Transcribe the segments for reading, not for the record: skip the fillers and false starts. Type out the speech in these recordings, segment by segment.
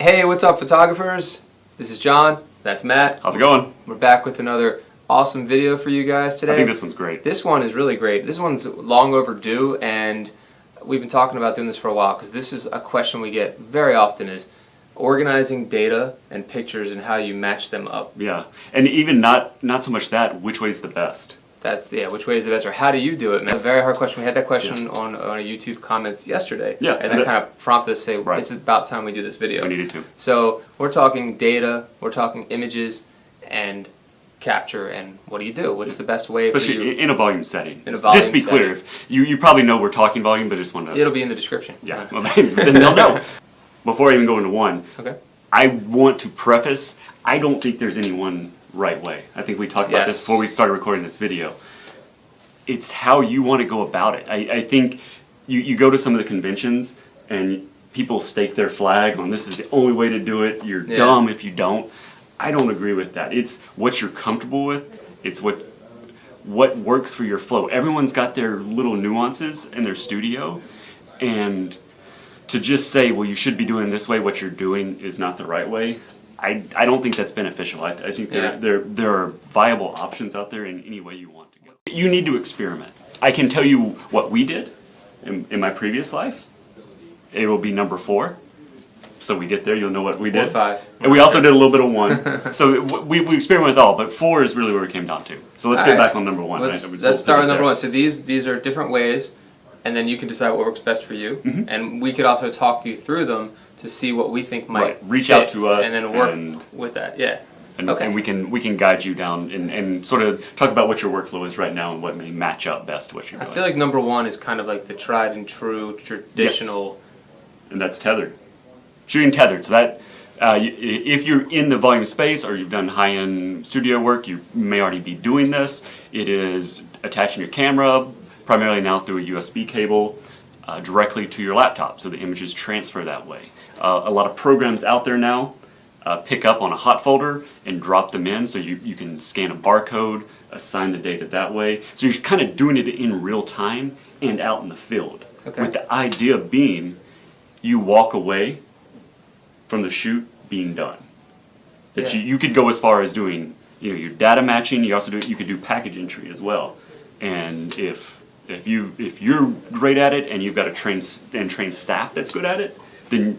Hey, what's up, photographers? This is John. That's Matt. How's it going? We're back with another awesome video for you guys today. I think this one's great. This one is really great. This one's long overdue, and we've been talking about doing this for a while because this is a question we get very often: is organizing data and pictures and how you match them up. Yeah, and even not so much that, which way is the best? That's, yeah, which way is the best, or how do you do it? And that's a very hard question. We had that question on a YouTube comments yesterday. Yeah. And that kind of prompted us to say, right, it's about time we do this video. We needed to. So we're talking data, we're talking images, and capture, and what do you do? What's the best way Especially for you? in a volume setting. In a volume Just to be clear, if you probably know we're talking volume, but just want to... It'll be in the description. Yeah, well, then they'll know. Before I even go into one, okay, I want to preface, I don't think there's any one right way. I think we talked about this before we started recording this video. It's how you want to go about it. I think you go to some of the conventions and people stake their flag on this is the only way to do it. You're dumb if you don't. I don't agree with that. It's what you're comfortable with. It's what works for your flow. Everyone's got their little nuances in their studio, and to just say, well, you should be doing this way, what you're doing is not the right way, I don't think that's beneficial. I think there are viable options out there in any way you want to go. You need to experiment. I can tell you what we did in my previous life. It will be number 4. So we get there, you'll know what we did. 4 or 5. And we also did a little bit of 1. So we experimented with all, but 4 is really where it came down to. So let's get back on number 1. Let's start with number 1. So these are different ways, and then you can decide what works best for you. Mm-hmm. And we could also talk you through them to see what we think might reach out to us and then work with that. Yeah. And we can guide you down and sort of talk about what your workflow is right now and what may match up best to what you're doing. I feel like number 1 is kind of like the tried and true traditional. Yes. And that's tethered. Shooting tethered. So that if you're in the volume space or you've done high-end studio work, you may already be doing this. It is attaching your camera, primarily now through a USB cable, directly to your laptop, so the images transfer that way. A lot of programs out there now pick up on a hot folder and drop them in, so you can scan a barcode, assign the data that way. So you're kind of doing it in real time and out in the field. Okay. With the idea being, you walk away from the shoot being done. That you could go as far as doing your data matching. You also you could do package entry as well. And if you're great at it and you've got a trained staff that's good at it, then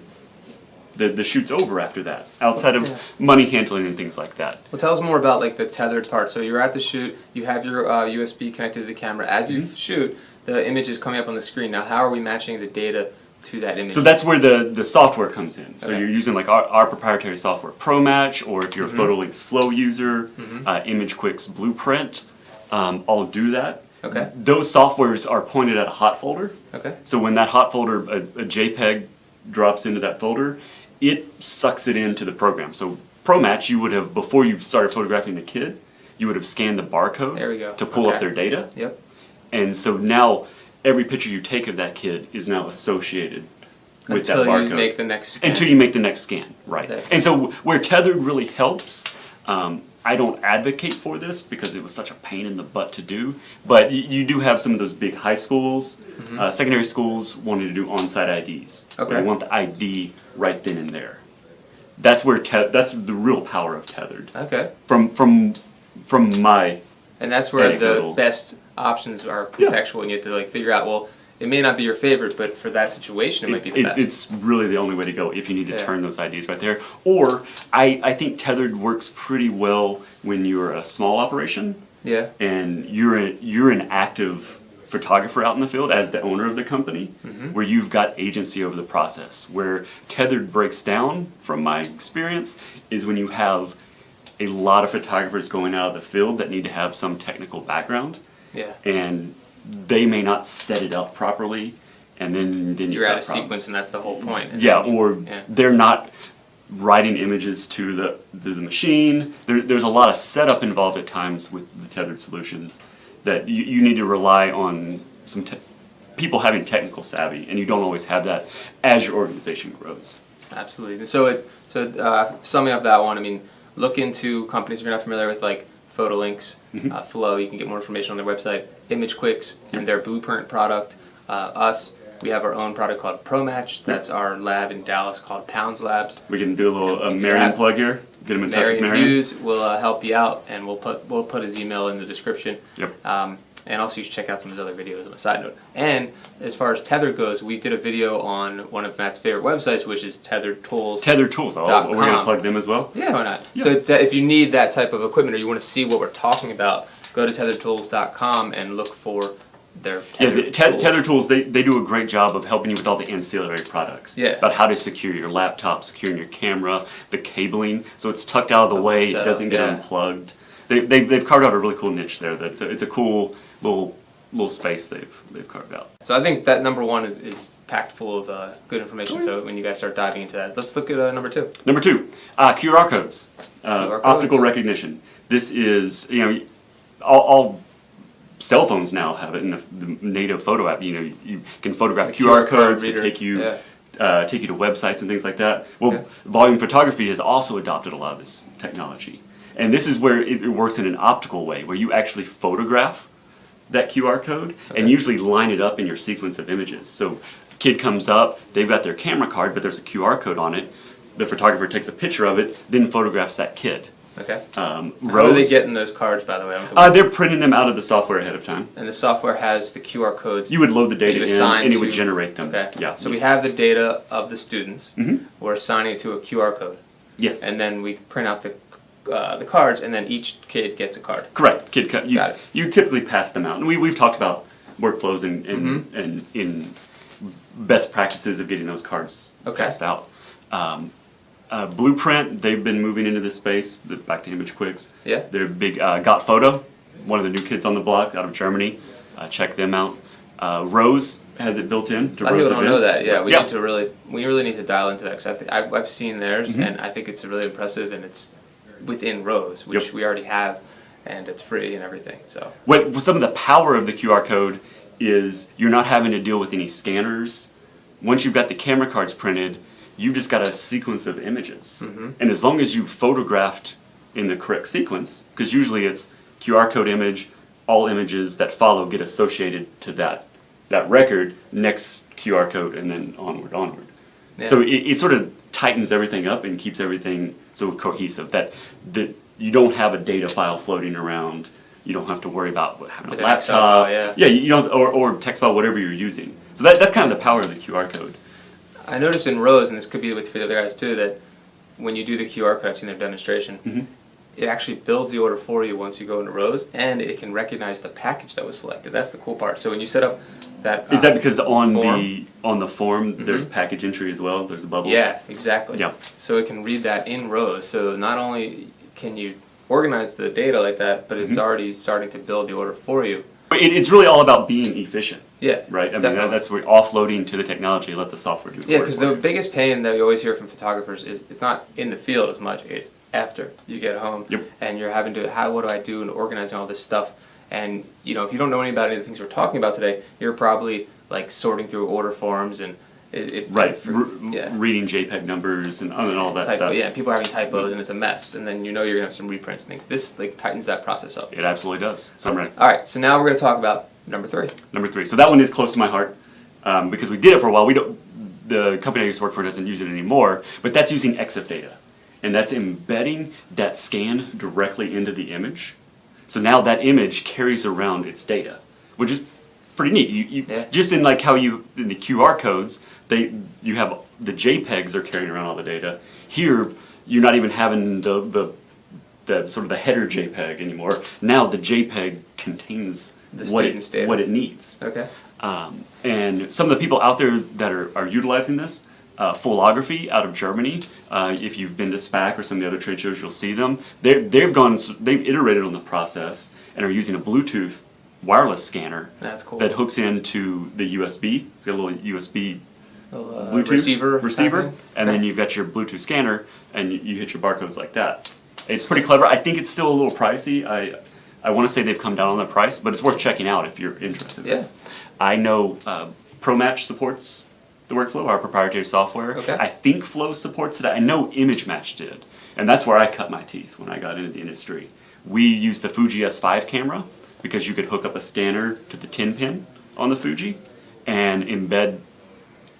the shoot's over after that, outside of money handling and things like that. Well, tell us more about like the tethered part. So you're at the shoot, you have your USB connected to the camera. As you shoot, the image is coming up on the screen. Now, how are we matching the data to that image? So that's where the software comes in. So you're using like our proprietary software, ProMatch, or if you're a PhotoLinks Flow user, ImageQuick's Blueprint, all do that. Okay. Those softwares are pointed at a hot folder. Okay. So when that hot folder, a JPEG drops into that folder, it sucks it into the program. So ProMatch, you would have, before you started photographing the kid, you would have scanned the barcode to pull up their data. Yep. And so now every picture you take of that kid is now associated with that barcode. Until you make the next scan. Until you make the next scan, right. And so where tethered really helps, I don't advocate for this because it was such a pain in the butt to do, but you do have some of those big high schools, secondary schools wanting to do on-site IDs. Okay. They want the ID right then and there. That's where that's the real power of tethered. Okay. From my And that's where the best options are contextual, and you have to like figure out, well, it may not be your favorite, but for that situation, it might be the best. It's really the only way to go if you need to turn those IDs right there. Or I think tethered works pretty well when you're a small operation. Yeah. And you're an active photographer out in the field as the owner of the company, where you've got agency over the process. Where tethered breaks down, from my experience, is when you have a lot of photographers going out of the field that need to have some technical background. Yeah. And they may not set it up properly, and then you're out of sequence, and that's the whole point. They're not writing images to the machine. There's a lot of setup involved at times with the tethered solutions that you need to rely on some people having technical savvy, and you don't always have that as your organization grows. Absolutely. So summing up that one, I mean, look into companies if you're not familiar with, like PhotoLinks, Flow. You can get more information on their website. ImageQuick's and their Blueprint product. Us. We have our own product called ProMatch. That's our lab in Dallas called Pounds Labs. We can do a little Marion plug here. Get him in touch with Marion. Hughes will help you out, and we'll put his email in the description. Yep. And also you should check out some of his other videos on a side note. And as far as Tethered goes, we did a video on one of Matt's favorite websites, which is Tethered Tools. Tethered Tools. Oh, we're going to plug them as well? Yeah, why not? Yeah. So if you need that type of equipment or you want to see what we're talking about, go to tetheredtools.com and look for their Tethered Tools. Tethered Tools, they do a great job of helping you with all the ancillary products. Yeah. About how to secure your laptop, securing your camera, the cabling, so it's tucked out of the way, it doesn't get unplugged. They've carved out a really cool niche there. It's a cool little space they've carved out. So I think that number one is packed full of good information. So when you guys start diving into that, let's look at number two. Number two, QR codes. QR codes. Optical recognition. This is, all cell phones now have it in the native photo app. You can photograph QR codes to take you to websites and things like that. Well, volume photography has also adopted a lot of this technology. And this is where it works in an optical way, where you actually photograph that QR code and usually line it up in your sequence of images. So kid comes up, they've got their camera card, but there's a QR code on it. The photographer takes a picture of it, then photographs that kid. Okay. How are they getting those cards, by the way? They're printing them out of the software ahead of time. And the software has the QR codes. You would load the data in, and it would generate them. Okay. Yeah. So we have the data of the students. We're assigning it to a QR code. Yes. And then we print out the cards, and then each kid gets a card. Correct. Got it. You typically pass them out, and we've talked about workflows and in best practices of getting those cards passed out. Blueprint, they've been moving into this space. Back to Image Quicks. Yeah. They're big. Got Photo, one of the new kids on the block out of Germany. Check them out. Rose has it built in to A lot of Rose people don't events. know that. Yeah, we really need to dial into that because I've seen theirs and I think it's really impressive, and it's within Rose, which we already have, and it's free and everything. So some of the power of the QR code is you're not having to deal with any scanners. Once you've got the camera cards printed, you've just got a sequence of images. And as long as you've photographed in the correct sequence, because usually it's QR code image, all images that follow get associated to that record, next QR code, and then onward. Yeah. So it sort of tightens everything up and keeps everything so cohesive that you don't have a data file floating around. You don't have to worry about having a laptop. You don't, or text file, whatever you're using. So that's kind of the power of the QR code. I noticed in Rose, and this could be with the other guys too, that when you do the QR code, I've seen their demonstration, it actually builds the order for you once you go into Rose, and it can recognize the package that was selected. That's the cool part. So when you set up that is that because on the form there's package entry as well? There's bubbles. Yeah, exactly. Yeah. So it can read that in Rose. So not only can you organize the data like that, but it's already starting to build the order for you. It's really all about being efficient. Yeah, right. I mean that's where offloading to the technology, let the software do it. Yeah, because the biggest pain that you always hear from photographers is it's not in the field as much; it's after you get home, and you're having to what do I do and organizing all this stuff. And if you don't know any about any of the things we're talking about today, you're probably like sorting through order forms and reading JPEG numbers and all that stuff. Yeah, people are having typos and it's a mess, and then you're gonna have some reprints and things. This tightens that process up. It absolutely does. So I'm ready. All right, so now we're gonna talk about number three. Number three. So that one is close to my heart because we did it for a while. The company I used to work for doesn't use it anymore, but that's using EXIF Data, and that's embedding that scan directly into the image. So now that image carries around its data, which is pretty neat. Just in like how in the QR codes, you have the JPEGs are carrying around all the data. Here, you're not even having the sort of the header JPEG anymore. Now the JPEG contains what it needs. Okay. And some of the people out there that are utilizing this, Fullography out of Germany. If you've been to SPAC or some of the other trade shows, you'll see them. They've iterated on the process and are using a Bluetooth wireless scanner. That's cool. That hooks into the USB. It's got a little USB Bluetooth receiver, and then you've got your Bluetooth scanner, and you hit your barcodes like that. It's pretty clever. I think it's still a little pricey. I want to say they've come down on the price, but it's worth checking out if you're interested in this. I know ProMatch supports the workflow, our proprietary software. Okay. I think Flow supports it. I know ImageMatch did, and that's where I cut my teeth when I got into the industry. We used the Fuji S5 camera because you could hook up a scanner to the 10 pin on the Fuji and embed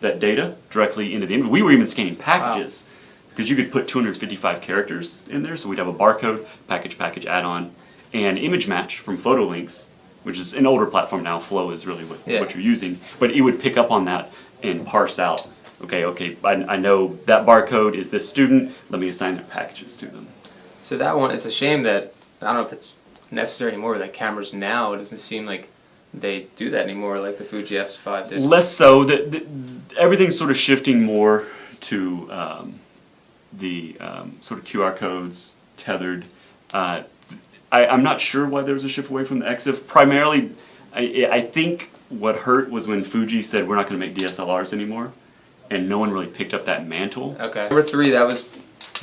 that data directly into the image. We were even scanning packages because you could put 255 characters in there. So we'd have a barcode, package, add-on, and image match from PhotoLinks, which is an older platform now. Flow is really what you're using. But it would pick up on that and parse out, okay, I know that barcode is this student. Let me assign their packages to them. So that one, it's a shame that, I don't know if it's necessary anymore with like cameras now. It doesn't seem like they do that anymore like the Fuji F5 did. Less so. Everything's sort of shifting more to the sort of QR codes, tethered. I'm not sure why there was a shift away from the EXIF. Primarily, I think what hurt was when Fuji said we're not going to make DSLRs anymore, and no one really picked up that mantle. Okay. Number 3, that was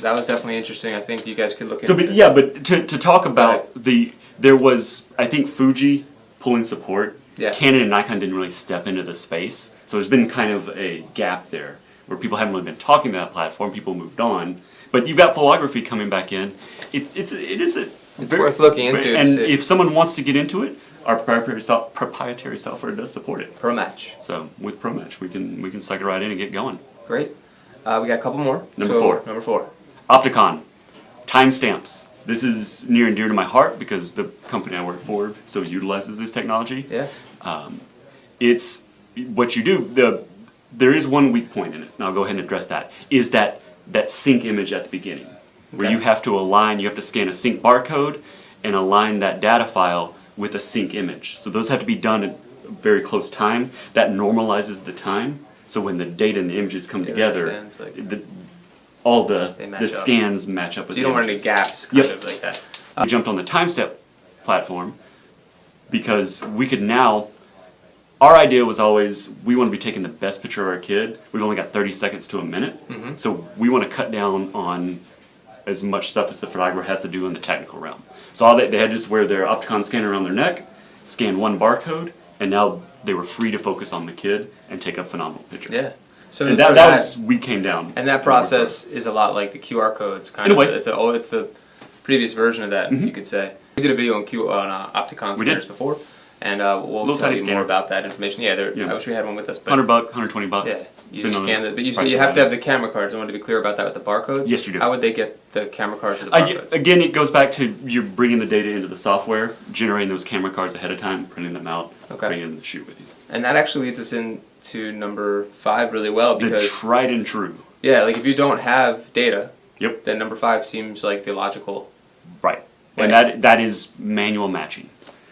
definitely interesting. I think you guys could look into. But to talk about there was, I think, Fuji pulling support. Yeah. Canon and Nikon didn't really step into the space, so there's been kind of a gap there where people haven't really been talking to that platform. People moved on, but you've got photography coming back in. It's worth looking into. And if someone wants to get into it, our proprietary software does support it. ProMatch. So with ProMatch, we can suck it right in and get going. Great. We got a couple more. Number 4. Number 4. Opticon. Timestamps. This is near and dear to my heart because the company I work for so utilizes this technology. Yeah. It's what you do. There is one weak point in it, and I'll go ahead and address that. Is that sync image at the beginning, where you have to align. You have to scan a sync barcode and align that data file with a sync image. So those have to be done at a very close time. That normalizes the time. So when the data and the images come together, all the scans match up with the images. So you don't want any gaps kind of like that. We jumped on the timestamp platform because we could now, our idea was always we want to be taking the best picture of our kid. We've only got 30 seconds to a minute. So we want to cut down on as much stuff as the photographer has to do in the technical realm. So they had to just wear their Opticon scanner around their neck, scan one barcode, and now they were free to focus on the kid and take a phenomenal picture. Yeah. So and that was, we came down. And that process is a lot like the QR codes, kind of. It's the previous version of that, you could say. We did a video on Opticon scanners before, and we'll tell you more about that information. I wish we had one with us. But $100, $120. Yeah, you scan it, but you have to have the camera cards. I wanted to be clear about that with the barcodes. Yes, you do. How would they get the camera cards or the barcodes? Again, it goes back to you're bringing the data into the software, generating those camera cards ahead of time, printing them out, bringing them to shoot with you. And that actually leads us into number 5 really well because the tried and true. Yeah, like if you don't have data, Yep. then number 5 seems like the logical. Right. And that is manual matching.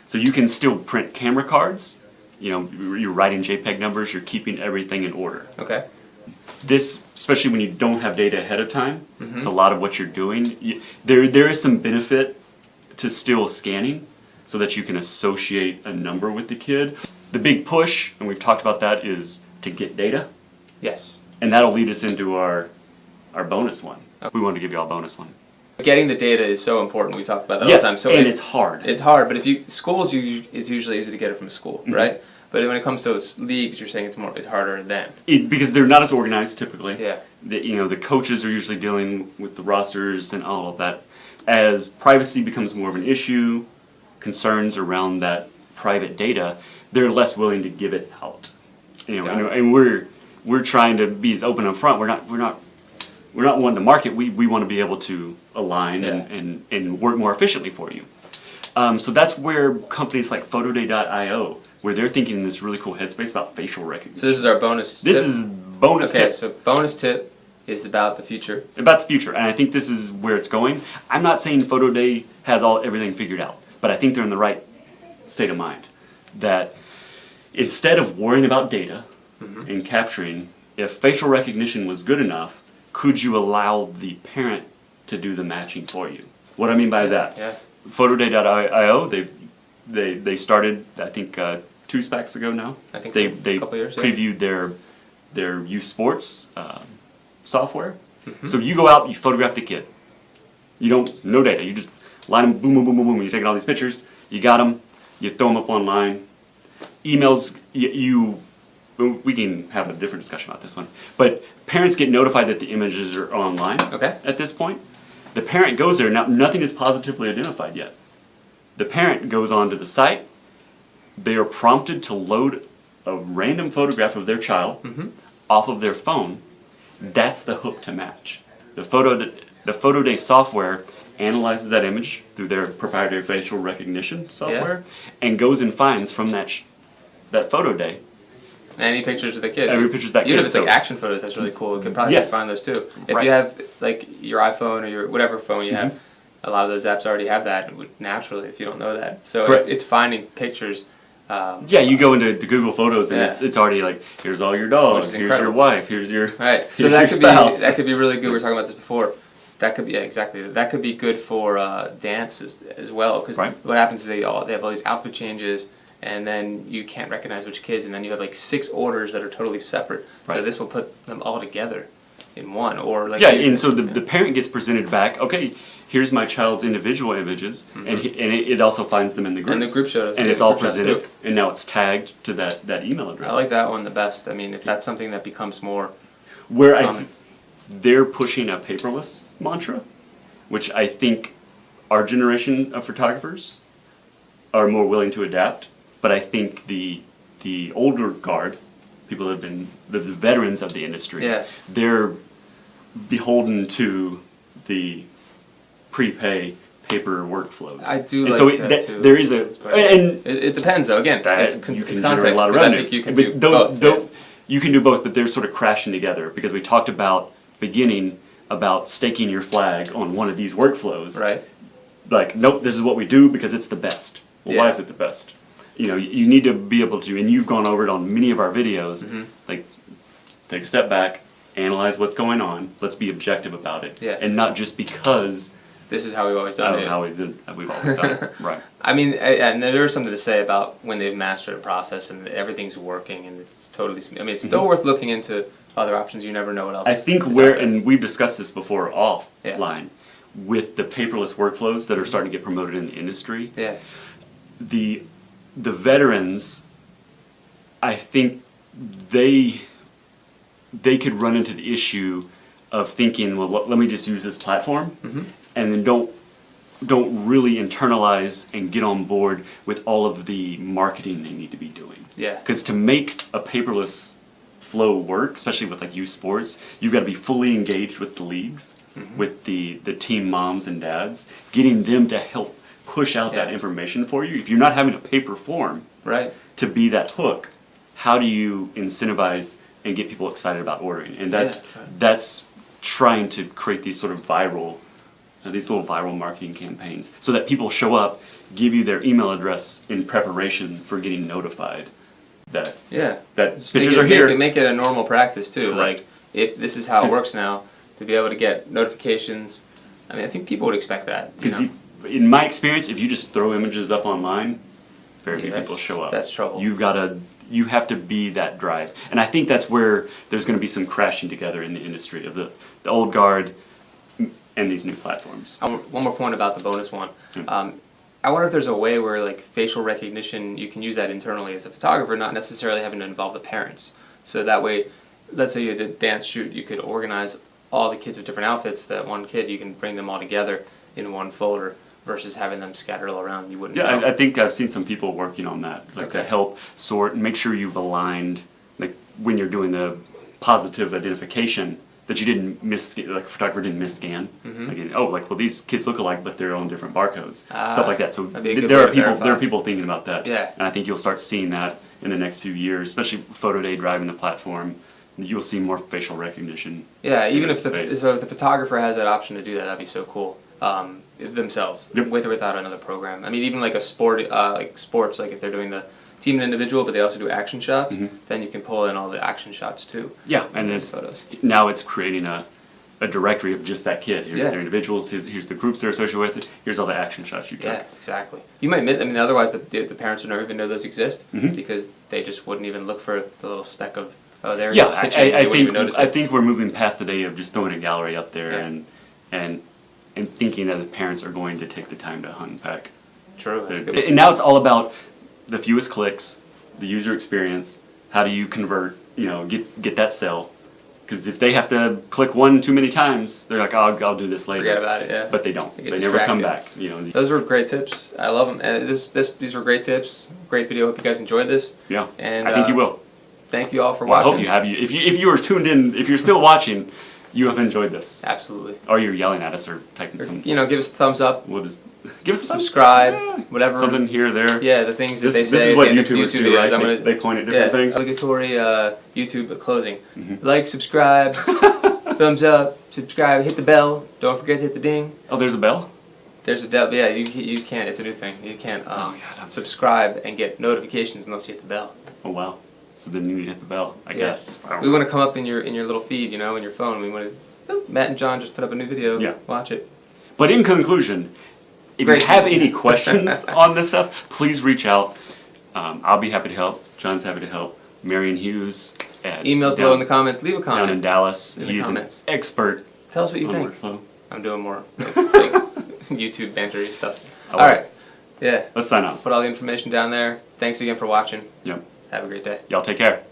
So you can still print camera cards. You know, you're writing JPEG numbers. You're keeping everything in order. Okay. This, especially when you don't have data ahead of time, it's a lot of what you're doing. There is some benefit to still scanning so that you can associate a number with the kid. The big push, and we've talked about that, is to get data. Yes. And that'll lead us into our bonus one. We wanted to give you all a bonus one. Getting the data is so important. We talked about that all the time. So and it's hard. It's hard, but if schools, it's usually easy to get it from school, right? But when it comes to those leagues, you're saying it's harder then. Because they're not as organized typically. Yeah. The coaches are usually dealing with the rosters and all of that. As privacy becomes more of an issue, concerns around that private data, they're less willing to give it out. And we're trying to be as open up front. We're not wanting to market. We want to be able to align and work more efficiently for you. So that's where companies like Photoday.io, where they're thinking in this really cool headspace about facial recognition. So this is our bonus tip? This is bonus tip. Okay, so bonus tip is about the future. About the future, and I think this is where it's going. I'm not saying Photoday has everything figured out, but I think they're in the right state of mind. That instead of worrying about data and capturing, if facial recognition was good enough, could you allow the parent to do the matching for you? What I mean by that, Photoday.io, they started, I think, 2 SPACs ago now. I think so. They a couple years, previewed their youth sports software. So you go out, you photograph the kid. You don't, no data. You just line them, boom, boom, boom, boom, boom. You're taking all these pictures. You got them. You throw them up online. Emails, we can have a different discussion about this one. But parents get notified that the images are online at this point. The parent goes there. Now, nothing is positively identified yet. The parent goes onto the site. They are prompted to load a random photograph of their child off of their phone, that's the hook to match. The Photo Day software analyzes that image through their proprietary facial recognition software and goes and finds from that photo day any pictures of the kid. every picture of that kid. Even if it's like So- action photos, that's really cool. It could probably Yes. find those too. If Right. you have like your iPhone or your whatever phone you have, a lot of those apps already have that naturally if you don't know that. So Correct. it's finding pictures. Yeah, you go into Google Photos and Yeah. it's already like, here's all your Which dogs, is here's incredible. your wife, here's your Right. So here's that your could spouse. be really good. We were talking about this before. That could be exactly. That could be good for dance as well because Right. what happens is they have all these outfit changes and then you can't recognize which kids and then you have like 6 orders that are totally separate. So Right. this will put them all together in one or like Yeah, and so the parent gets presented back, okay, here's my child's individual images, and it also finds them in the groups. And the group shows, and yeah, it's all group shots presented, too. and now it's tagged to that email address. I like that one the best. I mean, if that's something that becomes more Where common. they're pushing a paperless mantra, which I think our generation of photographers are more willing to adapt, but I think the older guard, people that have been the veterans of the industry, Yeah. they're beholden to the prepay paper workflows. I do and like so that too. there is a and It depends though. Again, that it's, you it's can context. generate a lot of 'cause revenue. I think you can but do those, both. you can do both, but they're sort of crashing together because we talked about beginning about staking your flag on one of these workflows. Right. Like, nope, this is what we do because it's the best. Well, why Yeah. is it the best? You know, you need to be able to, and you've gone over it on many of our videos, Mm-hmm. like, take a step back, analyze what's going on, let's be objective about it. Yeah. And not just because This is how we've always done of it. how we've always done it. Right. I mean, and there is something to say about when they've mastered a process and everything's working and it's totally. I mean, it's still worth looking into other options. You never know what else. I think is where, out there. and we've discussed this before Yeah. offline, with the paperless workflows that are starting to get promoted in the industry, Yeah. the veterans, I think they could run into the issue of thinking, well, let me just use this platform, and then don't really internalize and get on board with all of the marketing they need to be doing. Yeah. Because to make a paperless flow work, especially with like youth sports, you've got to be fully engaged with the leagues, with the team moms and dads, getting them to help push out that Yeah. information for you. If you're not having a paper form Right. to be that hook, how do you incentivize and get people excited about ordering? And that's trying to create these sort of viral, these little viral marketing campaigns, so that people show up, give you their email address in preparation for getting notified that Yeah. that Just pictures make it, are here. Make it a normal practice too. Correct. Like if this is how it 'Cause- works now, to be able to get notifications. I mean, I think people would expect that. You Because know? in my experience, if you just throw images up online, very Yeah, few people that's- show up. that's trouble. You have to be that drive, and I think that's where there's going to be some crashing together in the industry of the old guard and these new platforms. One more point about the bonus one. I wonder if there's a way where like facial recognition, you can use that internally as a photographer, not necessarily having to involve the parents. So that way, let's say you did a dance shoot, you could organize all the kids with different outfits. That one kid, you can bring them all together in one folder versus having them scattered all around. You wouldn't. Yeah, know. I think I've seen some people working on that, like to Okay. help sort and make sure you've aligned, like when you're doing the positive identification, that you didn't like a photographer didn't misscan. Like, well, these kids look alike, but they're on different barcodes, stuff like that. So that'd be a good there way are to people verify. thinking about that, Yeah. and I think you'll start seeing that in the next few years, especially Photo Day driving the platform. You'll see more facial recognition. Yeah, in even that if the space. so if the photographer has that option to do that, that'd be so cool. Themselves, Yep. with or without another program. I mean, even like a sport, like sports, like if they're doing the team and individual, but they also do action shots, then you can pull in all the action shots too. Yeah, and in it's photos. now it's creating a directory of just that kid. Here's Yeah. their individuals. Here's the groups they're associated with. Here's all the action shots you took. Yeah, exactly. You might miss. I mean, otherwise the parents would never even know those exist because they just wouldn't even look for the little speck of there. Yeah, he's pitching, they wouldn't even notice I it. think we're moving past the day of just throwing a gallery up there Yeah. and thinking that the parents are going to take the time to unpack. True. That's a good And now it's all about the fewest clicks, the user experience. How do you convert? Get that sale. Because if they have to click one too many times, they're like, oh, I'll do this later. Forget about it. Yeah. But they don't. They They get never come distracted. back. Those were great tips. I love them. And these were great tips. Great video. Hope you guys enjoyed this. Yeah. And I think you will. thank you all for Well, I watching. hope you have. If you are tuned in, if you're still watching, you have enjoyed this. Absolutely. Or you're yelling at us or typing some. Give us a thumbs up. We'll just give us a Subscribe. Yeah. Whatever. Something here or there. Yeah, the things that This they say is what at the end of YouTubers YouTube do, videos. right? They point at different things. Obligatory YouTube closing. Like, subscribe, thumbs up, subscribe, hit the bell. Don't forget to hit the ding. Oh, there's a bell? There's a bell. Yeah, you can't. It's a new thing. You can't subscribe and get notifications unless you hit the bell. Oh wow. So then you need to hit the bell, I guess. We want to come up in your little feed, in your phone. We want to. Matt and John just put up a new video. Yeah. Watch it. But in conclusion, if Great. you have any questions on this stuff, please reach out. I'll be happy to help. John's happy to help. Marion Hughes at Emails below in the comments. Leave a down in comment. Dallas. In the He's comments. an expert Tell us what you on think. workflow. I'm doing more like YouTube bantery stuff. I All love right. Yeah. Let's sign off. Put all the information down there. Thanks again for watching. Yep. Have a great day. Y'all take care.